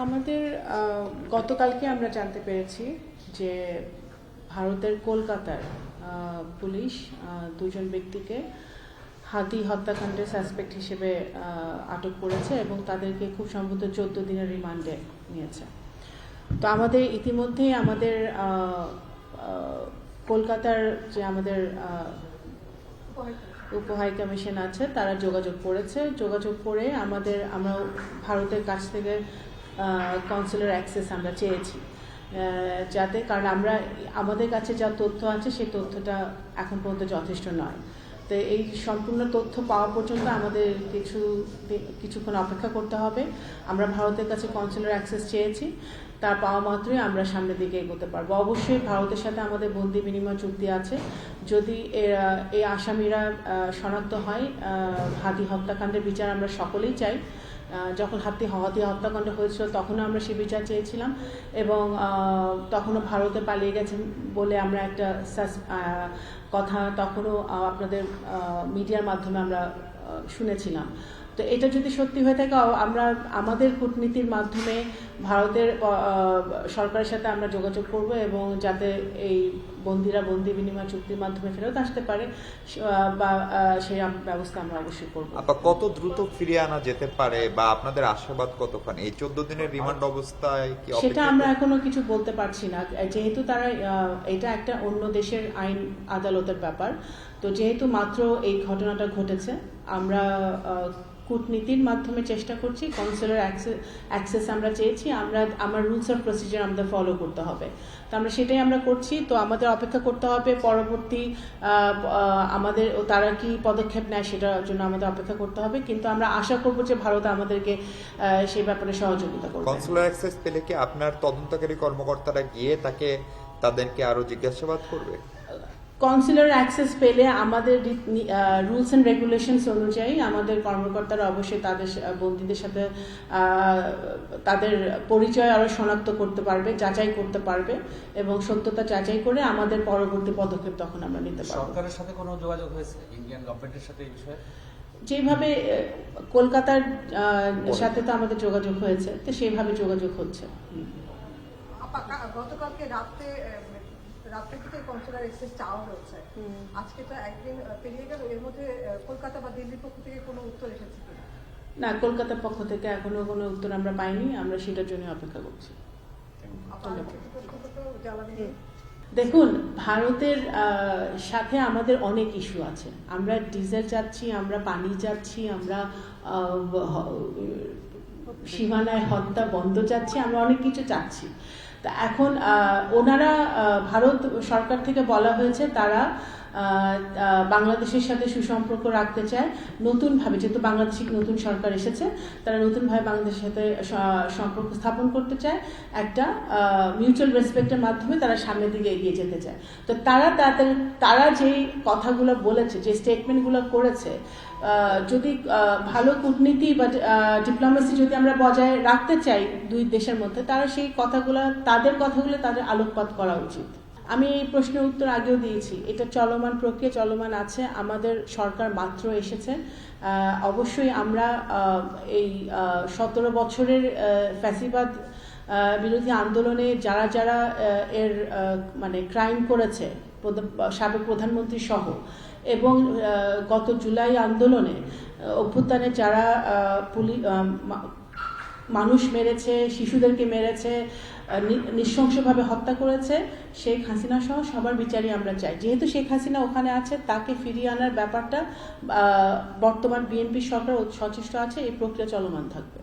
আমাদের গতকালকে আমরা জানতে পেরেছি যে ভারতের কলকাতার পুলিশ দুজন ব্যক্তিকে হাতি হত্যাকাণ্ডের সাসপেক্ট হিসেবে আটক করেছে এবং তাদেরকে খুব সম্ভবত 14 দিনের রিমান্ডে নিয়েছে। তো আমাদের ইতিমধ্যেই আমাদের কলকাতার যে আমাদের উপহাই কমিশন আছে তারা যোগাযোগ করে আমরা ভারতের কাছ থেকে কনসুলার অ্যাক্সেস আমরা চেয়েছি, যাতে কারণ আমাদের কাছে যা তথ্য আছে সেই তথ্যটা এখন পর্যন্ত যথেষ্ট নয়। তো এই সম্পূর্ণ তথ্য পাওয়া পর্যন্ত আমাদের কিছুক্ষণ অপেক্ষা করতে হবে। আমরা ভারতের কাছে কনসুলার অ্যাক্সেস চেয়েছি, তা পাওয়া মাত্রই আমরা সামনের দিকে এগোতে পারবো। অবশ্যই ভারতের সাথে আমাদের বন্দি বিনিময় চুক্তি আছে। যদি এই আসামিরা শনাক্ত হয়, হাতি হত্যাকাণ্ডের বিচার আমরা সকলেই চাই। যখন হাতি হত্যাকাণ্ড হয়েছিল তখনও আমরা সে বিচার চেয়েছিলাম এবং তখনও ভারতে পালিয়ে গেছেন বলে আমরা একটা কথা তখনও আপনাদের মিডিয়ার মাধ্যমে আমরা শুনেছিলাম। তো এটা যদি সত্যি হয়ে থাকে, আমরা আমাদের কূটনীতির মাধ্যমে ভারতের সরকারের সাথে আমরা যোগাযোগ করব এবং যাতে এই বন্দিরা বন্দি বিনিময় চুক্তির মাধ্যমে ফেরত আসতে পারে বা সেই ব্যবস্থা আমরা অবশ্যই করব। কত দ্রুত ফিরিয়ে আনা যেতে পারে বা আপনাদের আশাবাদ কতখানি? এই 14 দিনের রিমান্ড অবস্থায় কি সেটা আমরা এখনো কিছু বলতে পারছি না, যেহেতু তারা এটা একটা অন্য দেশের আইন আদালতের ব্যাপার। তো যেহেতু মাত্র এই ঘটনাটা ঘটেছে, আমরা কূটনীতির মাধ্যমে চেষ্টা করছি। কনসুলার অ্যাক্সেস আমরা চেয়েছি, আমার রুলস অফ প্রসিজার আমাদের ফলো করতে হবে। তো আমরা সেটাই আমরা করছি। তো আমাদের অপেক্ষা করতে হবে পরবর্তী আমাদের তারা কি পদক্ষেপ নেয় সেটার জন্য আমাদের অপেক্ষা করতে হবে, কিন্তু আমরা আশা করব যে ভারত আমাদেরকে সেই ব্যাপারে সহযোগিতা করবে। কনসুলার অ্যাক্সেস পেলে কি আপনার তদন্তকারী কর্মকর্তারা গিয়ে তাদেরকে আরো জিজ্ঞাসাবাদ করবে? কনসুলার অ্যাক্সেস পেলে আমাদের রুলস অ্যান্ড রেগুলেশনস অনুযায়ী আমাদের কর্মকর্তারা অবশ্যই তাদের বন্দীদের সাথে তাদের পরিচয় আরও শনাক্ত করতে পারবে, যাচাই করতে পারবে এবং সত্যতা যাচাই করে আমাদের পরবর্তী পদক্ষেপ তখন আমরা নিতে পারবো। সরকারের সাথে কোনো যোগাযোগ হয়েছে ইন্ডিয়ান গভর্নমেন্টের সাথে এই বিষয়ে? যেভাবে কলকাতার সাথে তো আমাদের যোগাযোগ হয়েছে, তো সেইভাবে যোগাযোগ হচ্ছে। গতকালকে রাত্রে থেকে কনসুলার অ্যাক্সেস চাওয়া হয়েছে, আজকে তো একদিন পেরিয়ে গেল, এর মধ্যে কলকাতা বা দিল্লির পক্ষ থেকে কোনো উত্তর এসেছে কিনা? না, কলকাতার পক্ষ থেকে এখনো কোনো উত্তর আমরা পাইনি, আমরা সেটার জন্য অপেক্ষা করছি। দেখুন, ভারতের সাথে আমাদের অনেক ইস্যু আছে। আমরা ডিজেল চাচ্ছি, আমরা পানি চাচ্ছি, আমরা সীমানায় হত্যা বন্ধ চাচ্ছি, আমরা অনেক কিছু চাচ্ছি। তা এখন ওনারা ভারত সরকার থেকে বলা হয়েছে তারা বাংলাদেশের সাথে সুসম্পর্ক রাখতে চায় নতুনভাবে, যেহেতু বাংলাদেশে নতুন সরকার এসেছে, তারা নতুনভাবে বাংলাদেশের সাথে সম্পর্ক স্থাপন করতে চায়। একটা মিউচুয়াল রেসপেক্টের মাধ্যমে তারা সামনের দিকে এগিয়ে যেতে চায়। তো তারা যেই কথাগুলো বলেছে, যে স্টেটমেন্টগুলো করেছে, যদি ভালো কূটনীতি বা ডিপ্লোমেসি যদি আমরা বজায় রাখতে চাই দুই দেশের মধ্যে, তারা সেই তাদের কথাগুলো তাদের আলোকপাত করা উচিত। আমি এই প্রশ্নের উত্তর আগেও দিয়েছি, এটা চলমান প্রক্রিয়া চলমান আছে। আমাদের সরকার মাত্র এসেছে। অবশ্যই আমরা এই 17 বছরের ফ্যাসিবাদ বিরোধী আন্দোলনে যারা এর মানে ক্রাইম করেছে, সাবেক প্রধানমন্ত্রী সহ, এবং গত জুলাই আন্দোলনে অভ্যুত্থানে যারা মানুষ মেরেছে, শিশুদেরকে মেরেছে, নৃশংসভাবে হত্যা করেছে, শেখ হাসিনা সহ সবার বিচারই আমরা চাই। যেহেতু শেখ হাসিনা ওখানে আছে, তাকে ফিরিয়ে আনার ব্যাপারটা বর্তমান বিএনপি সরকার সচেষ্ট আছে, এই প্রক্রিয়া চলমান থাকবে।